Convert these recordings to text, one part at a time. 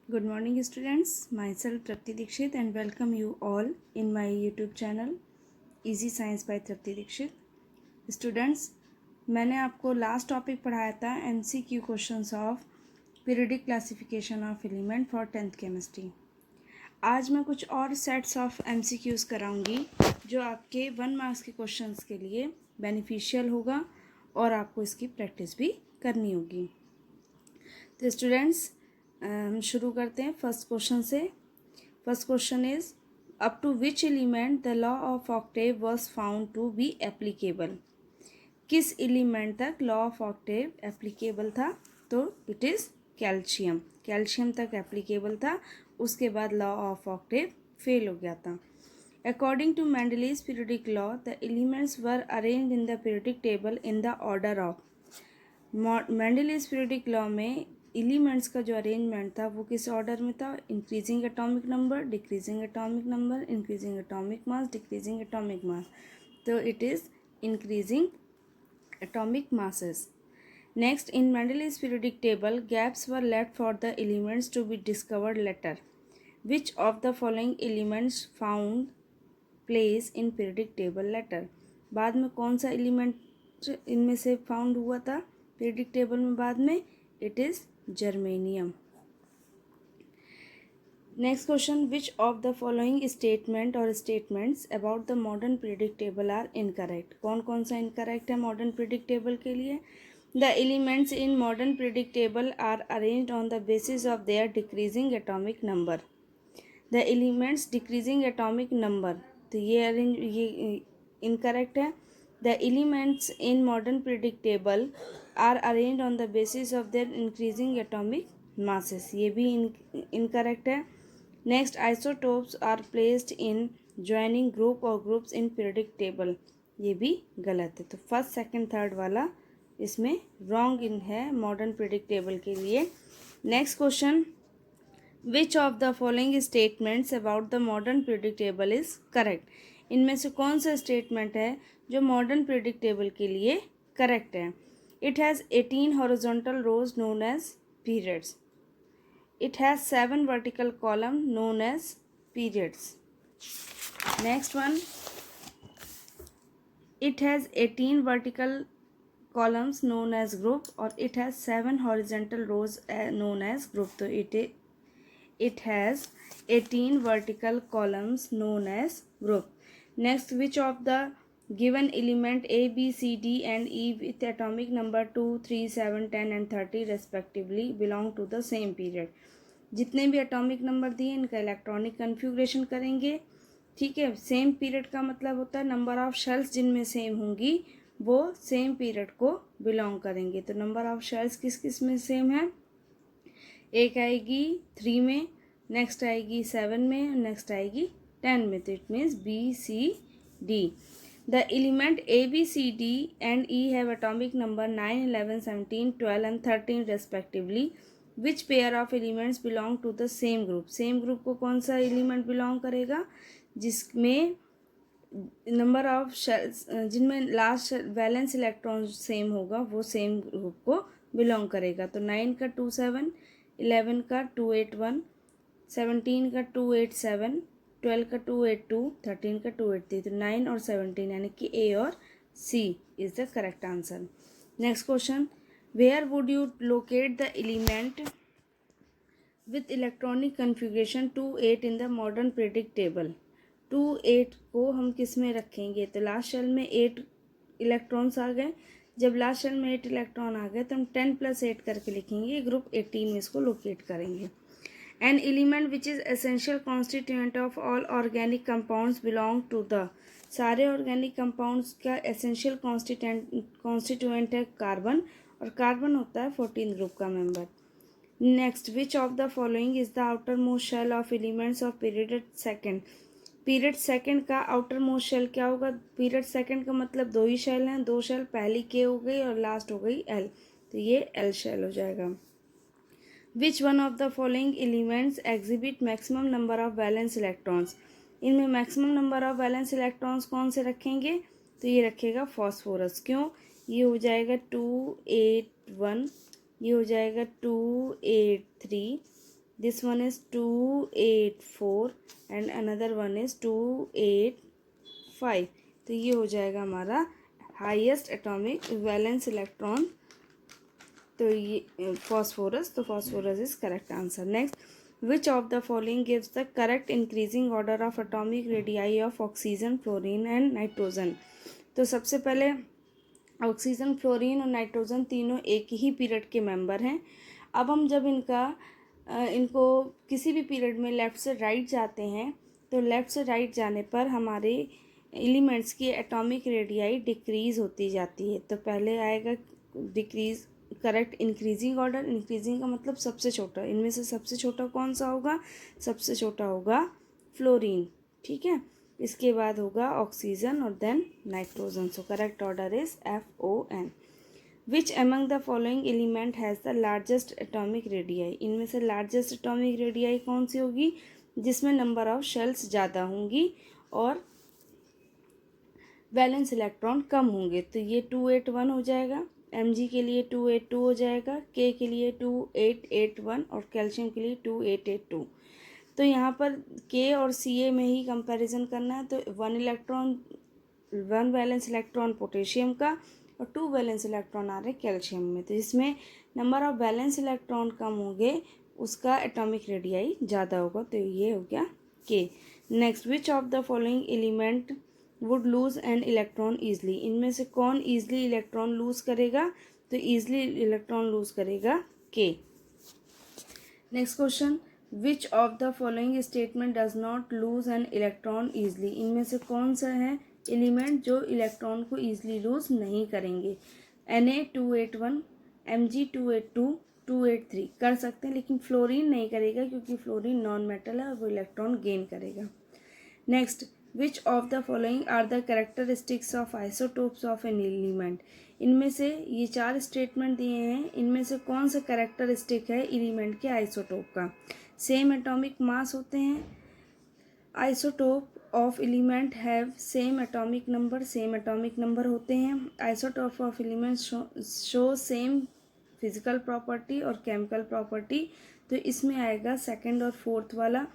Good morning students, myself Trapti Dikshit and welcome you all in my YouTube channel Easy Science by Trapti Dikshit. Students, मैंने आपको last topic पढ़ाया था MCQ questions of periodic classification of element for 10th chemistry. आज मैं कुछ और sets of MCQs कराऊंगी जो आपके 1 मार्क्स के क्वेश्चंस के लिए बेनिफिशियल होगा और आपको इसकी प्रैक्टिस भी करनी होगी। तो स्टूडेंट्स हम शुरू करते हैं फर्स्ट क्वेश्चन से। First question is up to which element the law of octave was found to be applicable. किस एलिमेंट तक लॉ ऑफ ऑक्टेव एप्लीकेबल था? तो इट इज़ कैल्शियम। कैल्शियम तक एप्लीकेबल था, उसके बाद लॉ ऑफ ऑक्टेव फेल हो गया था। According to Mendeleev's periodic law the elements were arranged in the periodic table in the order of. Mendeleev's periodic law में एलिमेंट्स का जो अरेंजमेंट था वो किस ऑर्डर में था? Increasing atomic number, decreasing atomic number, increasing atomic mass, decreasing atomic mass. तो it is increasing atomic masses. Next, in Mendeleev's periodic table gaps were left for the elements to be discovered later. Which of the following elements found place in periodic table later. बाद में कौन सा element इनमें से found हुआ था periodic table में बाद में? It is germanium. Next question, which of the following statement और statements about the modern periodic table are incorrect. कौन कौन सा इनकरेक्ट है मॉडर्न पीरियडिक टेबल के लिए? The elements in modern periodic table are arranged on the basis of their decreasing atomic number. The elements decreasing atomic number, तो ये incorrect है। The elements in modern periodic table are arranged on the basis of their increasing atomic masses, ये भी incorrect है। Next, isotopes are placed in joining group और groups in periodic table, ये भी गलत है। तो फर्स्ट सेकंड थर्ड वाला इसमें रॉन्ग इन है मॉडर्न पीरियडिक टेबल के लिए। Next question, which of the following statements about the modern periodic table is correct. इनमें से कौन सा स्टेटमेंट है जो मॉडर्न पीरियडिक टेबल के लिए करेक्ट है? It has 18 horizontal rows known as periods. It has 7 vertical column known as periods. Next one, it has 18 vertical columns known as group और it has 7 horizontal rows known as group. तो it has 18 vertical columns known as group. Next, which of the given element A, B, C, D and E with atomic number 2, 3, 7, 10 and 30 respectively belong to the same period? जितने भी atomic number दिए इनका electronic configuration करेंगे। ठीक है, same period का मतलब होता है नंबर ऑफ शेल्स जिनमें सेम होंगी वो सेम पीरियड को बिलोंग करेंगे। तो नंबर ऑफ शेल्स किस किस में सेम है? एक आएगी 3 में, नेक्स्ट आएगी 7 में, नेक्स्ट आएगी 10 में। तो it means B C D. The element A B C D and E have atomic number 9, 11, 17, 12 and 13 respectively. Which pair of elements belong to the same group. Same group को कौन सा element belong करेगा? जिसमें number of shells जिनमें last valence electron same होगा वो same group को belong करेगा। तो 9 का 2 7, 11 का 2 8 1, 17 का 2 8 7, 12 का 2 8 2, 13 का 2 8 3। तो 9 और 17 यानी कि ए और C is the correct answer. Next question, where would you locate the element with electronic configuration 2 8 in the modern periodic table. 2 8 को हम किस में रखेंगे? तो लास्ट शेल में 8 इलेक्ट्रॉन्स आ गए। जब लास्ट शेल में 8 इलेक्ट्रॉन आ गए तो हम 10 + 8 करके लिखेंगे, ग्रुप 18 में इसको लोकेट करेंगे। An element which is essential constituent of all organic compounds belong to the. सारे ऑर्गेनिक कंपाउंड्स का एसेंशियल कॉन्स्टिट्यूएंट है कार्बन, और कार्बन होता है 14 ग्रुप का member. Next, which of the following is the outermost shell of elements of period second. Period second का outermost shell क्या होगा? पीरियड सेकंड का मतलब 2 ही शेल हैं, 2 शेल, पहली के हो गई और लास्ट हो गई एल, तो ये एल शेल हो जाएगा। Which one of the following elements exhibit maximum number of valence electrons. इनमें maximum number of valence electrons कौन से रखेंगे? तो ये रखेगा फॉस्फोरस। क्यों? ये हो जाएगा 2 8 1, ये हो जाएगा 2 8 3, this one is 284 and another one is 285. तो ये हो जाएगा हमारा हाईएस्ट एटॉमिक वैलेंस इलेक्ट्रॉन, तो ये फॉस्फोरस, तो phosphorus is correct answer. Next, which of the following gives the correct increasing order of atomic radii of oxygen, fluorine and nitrogen. तो सबसे पहले ऑक्सीजन, फ्लोरीन और नाइट्रोजन तीनों एक ही पीरियड के मेंबर हैं. अब हम जब इनको किसी भी पीरियड में लेफ़्ट से राइट जाते हैं, तो लेफ़्ट से राइट जाने पर हमारे एलिमेंट्स की एटॉमिक रेडियाई डिक्रीज़ होती जाती है. तो पहले आएगा decrease, correct increasing order. Increasing का मतलब सबसे छोटा, इनमें से सबसे छोटा कौन सा होगा? सबसे छोटा होगा फ्लोरीन. ठीक है, इसके बाद होगा ऑक्सीजन और then nitrogen. So correct order is FON. Which among the following element has the largest atomic radii. इनमें से लार्जेस्ट एटॉमिक रेडियाई कौन सी होगी? जिसमें नंबर ऑफ शेल्स ज़्यादा होंगी और वैलेंस इलेक्ट्रॉन कम होंगे. तो ये 281 हो जाएगा. Mg के लिए 282 हो जाएगा, K के लिए 2881 और कैल्शियम के लिए 2882. तो यहाँ पर K और Ca में ही कंपैरिजन करना है. तो 1 वैलेंस इलेक्ट्रॉन पोटेशियम का और 2 वैलेंस इलेक्ट्रॉन आ रहे कैल्शियम में. तो इसमें नंबर ऑफ वैलेंस इलेक्ट्रॉन कम होंगे, उसका एटॉमिक रेडियाई ज़्यादा होगा. तो ये हो गया K. Next, which of the following element would lose an electron easily. इनमें से कौन ईजली इलेक्ट्रॉन लूज करेगा? तो ईजली इलेक्ट्रॉन लूज करेगा K. Next question, which of the following statement does not lose an electron easily. इनमें से कौन सा है एलिमेंट जो इलेक्ट्रॉन को ईजली लूज नहीं करेंगे? Na281, Mg282, 283 कर सकते हैं, लेकिन फ्लोरीन नहीं करेगा क्योंकि फ्लोरीन नॉन मेटल है और वो इलेक्ट्रॉन गेन करेगा. Next, which of the following are the characteristics of isotopes of an element. इनमें से ये 4 स्टेटमेंट दिए हैं, इनमें से कौन सा कैरेक्टरिस्टिक है एलिमेंट के आइसोटोप का? सेम एटॉमिक मास होते हैं. Isotope of element have same atomic number होते हैं. Isotope of element show same physical property और केमिकल प्रॉपर्टी. तो इसमें आएगा सेकंड और फोर्थ वाला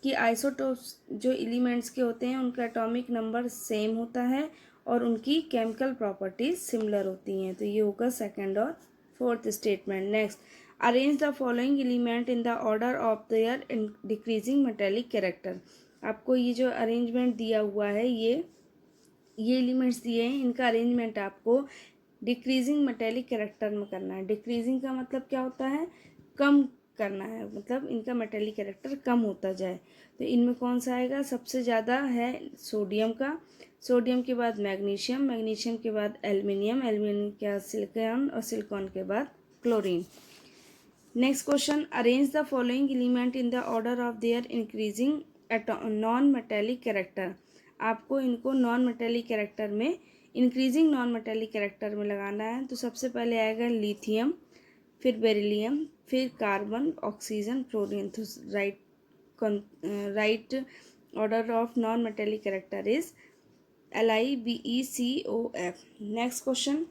कि आइसोटोप्स जो एलिमेंट्स के होते हैं उनका एटॉमिक नंबर सेम होता है और उनकी केमिकल प्रॉपर्टीज सिमिलर होती हैं. तो ये होगा सेकंड और fourth statement. Next, arrange the following element in the order of their decreasing metallic character. आपको ये जो अरेंजमेंट दिया हुआ है, ये एलिमेंट्स दिए हैं, इनका अरेंजमेंट आपको डिक्रीजिंग मेटेलिक कैरेक्टर में करना है. डिक्रीजिंग का मतलब क्या होता है? कम करना है, मतलब इनका मेटेलिक कैरेक्टर कम होता जाए. तो इनमें कौन सा आएगा? सबसे ज़्यादा है सोडियम का, सोडियम के बाद मैग्नीशियम, मैग्नीशियम के बाद एल्युमिनियम, एल्युमिनियम के बाद सिलिकॉन और सिलिकॉन के बाद chlorine. Next question, arrange the following element in the order of their increasing non metallic character. आपको इनको नॉन मेटेलिक कैरेक्टर में, इंक्रीजिंग नॉन मेटेलिक कैरेक्टर में लगाना है. तो सबसे पहले आएगा लिथियम, फिर बेरिलियम, फिर कार्बन, ऑक्सीजन, फ्लोरीन. तो right order of non metallic character is LiBeCOF. Next question,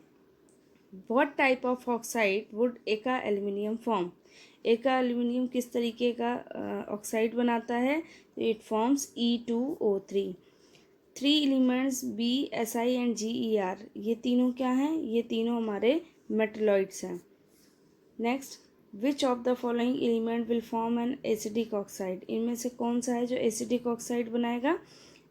what type of oxide would एका एल्यूमिनियम फॉर्म. एका एल्यूमिनियम किस तरीके का ऑक्साइड बनाता है? तो it forms E2O3. 3 elements B, Si and Ge are, ये तीनों क्या हैं? ये तीनों हमारे मेटलॉइड्स हैं. Next, which of the following element will form an acidic oxide. इनमें से कौन सा है जो एसिडिक ऑक्साइड बनाएगा?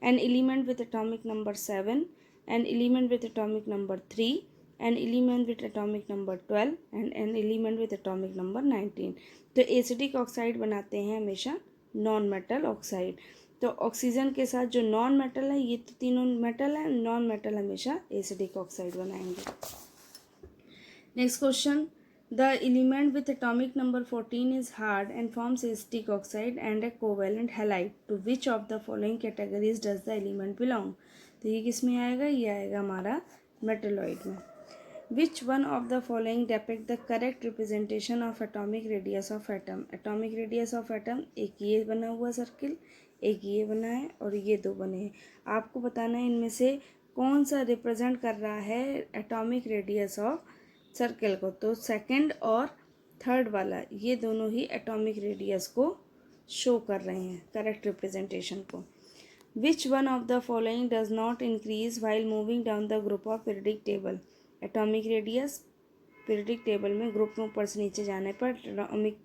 An element with atomic number 7, an element with atomic number 3, an element with atomic number 12 and an element with atomic number 19. तो acidic oxide बनाते हैं हमेशा नॉन मेटल ऑक्साइड. तो ऑक्सीजन के साथ जो नॉन मेटल है, ये तो तीनों मेटल है, नॉन मेटल हमेशा एसिडिक ऑक्साइड बनाएंगे. Next question, the element with atomic number 14 is hard and forms acetic oxide and a covalent halide. To which of the following categories does the element belong? तो ये किस में आएगा? ये आएगा हमारा मेटलॉइड में. Which one of the following depict the correct representation of atomic radius of atom? Atomic radius of atom, एक ये बना हुआ सर्किल, एक ये बना है और ये दो बने हैं. आपको बताना है इनमें से कौन सा रिप्रेजेंट कर रहा है एटॉमिक रेडियस ऑफ सर्कल को. तो सेकंड और थर्ड वाला, ये दोनों ही एटॉमिक रेडियस को शो कर रहे हैं, करेक्ट रिप्रेजेंटेशन को। विच one of the following does not increase while moving down the group of periodic table. Atomic radius periodic table में ग्रुप में ऊपर से नीचे जाने पर एटॉमिक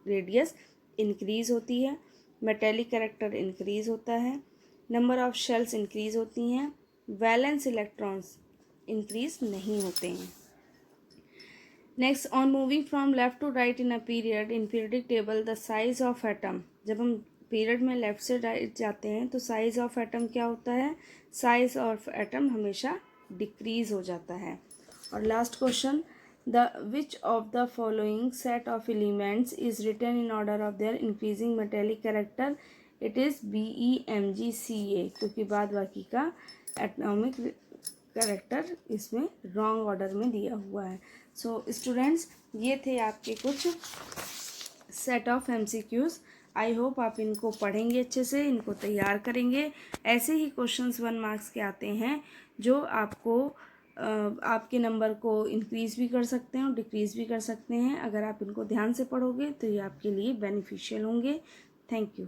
रेडियस इंक्रीज होती है, मेटेलिक कैरेक्टर इंक्रीज होता है, नंबर ऑफ शेल्स इंक्रीज होती हैं, वैलेंस इलेक्ट्रॉन्स इंक्रीज नहीं होते हैं। Next, on moving from left to right in a period in periodic table the size of atom. जब हम पीरियड में लेफ्ट से राइट जाते हैं तो साइज ऑफ एटम क्या होता है, साइज ऑफ एटम हमेशा डिक्रीज हो जाता है। और last question, the which of the following set of elements is written in order of their increasing metallic character. It is BEMGCA, क्योंकि बाद बाकी का एटॉमिक कैरेक्टर इसमें रॉन्ग ऑर्डर में दिया हुआ है। सो स्टूडेंट्स, ये थे आपके कुछ set of MCQs। I hope आप इनको पढ़ेंगे अच्छे से, इनको तैयार करेंगे। ऐसे ही क्वेश्चंस 1 मार्क्स के आते हैं जो आपको आपके नंबर को इंक्रीज़ भी कर सकते हैं और डिक्रीज़ भी कर सकते हैं। अगर आप इनको ध्यान से पढ़ोगे तो ये आपके लिए बेनिफिशियल होंगे। Thank you.